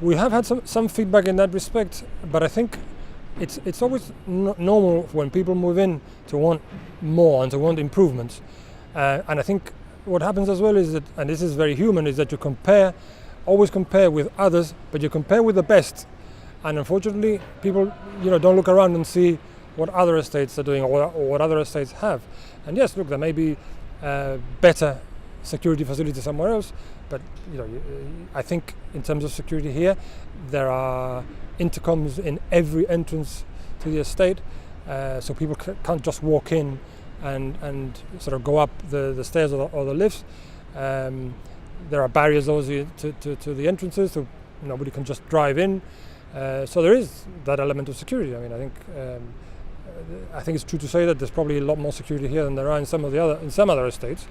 We have had some feedback in that respect, but I think it's always normal when people move in to want more and to want improvements. And I think what happens as well is that, and this is very human, is that you always compare with others, but you compare with the best. And unfortunately, people don't look around and see what other estates are doing or what other estates have. And yes, look, there may be better security facilities somewhere else, but I think in terms of security here, there are intercoms in every entrance to the estate, so people can't just walk in and sort of go up the stairs or the lifts. There are barriers also to the entrances, so nobody can just drive in. So there is that element of security. I mean, I think it's true to say that there's probably a lot more security here than there are in some other estates,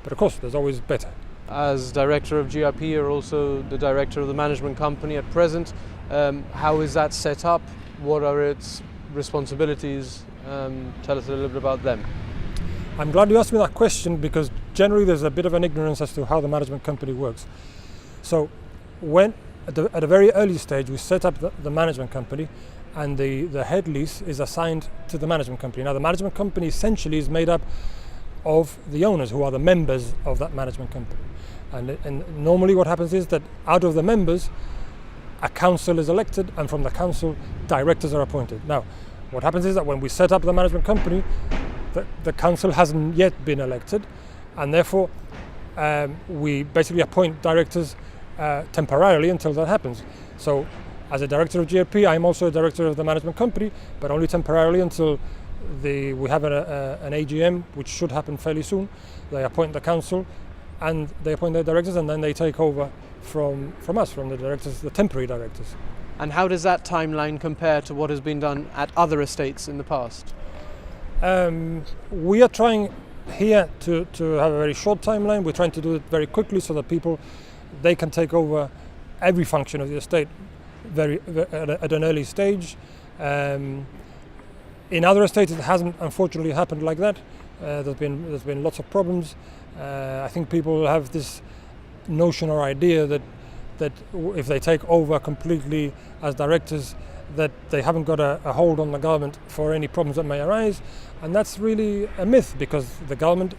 but of course there's always better. As director of GRP, you're also the director of the management company at present. How is that set up? What are its responsibilities? Tell us a little bit about them. I'm glad you asked me that question, because generally there's a bit of an ignorance as to how the management company works. So when at a very early stage we set up the management company, and the head lease is assigned to the management company. Now the management company essentially is made up of the owners, who are the members of that management company. And normally what happens is that out of the members, a council is elected, and from the council, directors are appointed. Now, what happens is that when we set up the management company, the council hasn't yet been elected, and therefore we basically appoint directors temporarily until that happens. So as a director of GRP, I'm also a director of the management company, but only temporarily until we have an AGM, which should happen fairly soon. They appoint the council and they appoint their directors, and then they take over from us, from the directors, the temporary directors. And how does that timeline compare to what has been done at other estates in the past? We are trying here to have a very short timeline. We're trying to do it very quickly so that they can take over every function of the estate at an early stage. In other estates, it hasn't unfortunately happened like that. There's been lots of problems. I think people have this notion or idea that if they take over completely as directors, that they haven't got a hold on the government for any problems that may arise, and that's really a myth, because the government,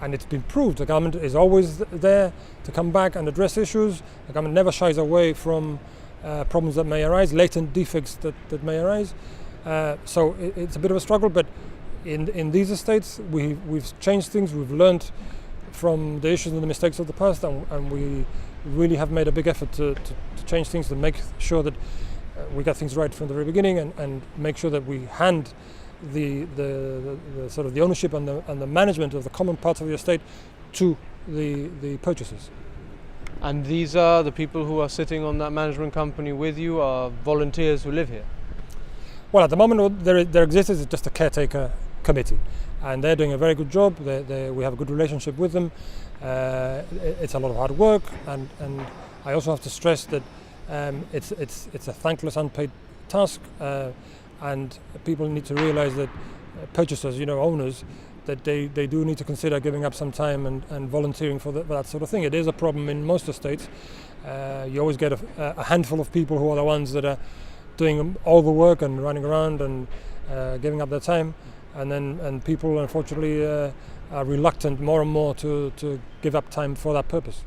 and it's been proved, the government is always there to come back and address issues. The government never shies away from problems that may arise, latent defects that may arise. So it's a bit of a struggle, but in these estates we've changed things. We've learned from the issues and the mistakes of the past, and we really have made a big effort to change things, to make sure that we get things right from the very beginning, and make sure that we hand the sort of the ownership and the management of the common parts of the estate to the purchasers. And these are the people who are sitting on that management company with you, are volunteers who live here? Well, at the moment there exists just a caretaker committee, and they're doing a very good job. We have a good relationship with them. It's a lot of hard work, and I also have to stress that it's a thankless, unpaid task, and people need to realise that purchasers, owners, that they do need to consider giving up some time and volunteering for that sort of thing. It is a problem in most estates. You always get a handful of people who are the ones that are doing all the work and running around and giving up their time, and people unfortunately are reluctant more and more to give up time for that purpose.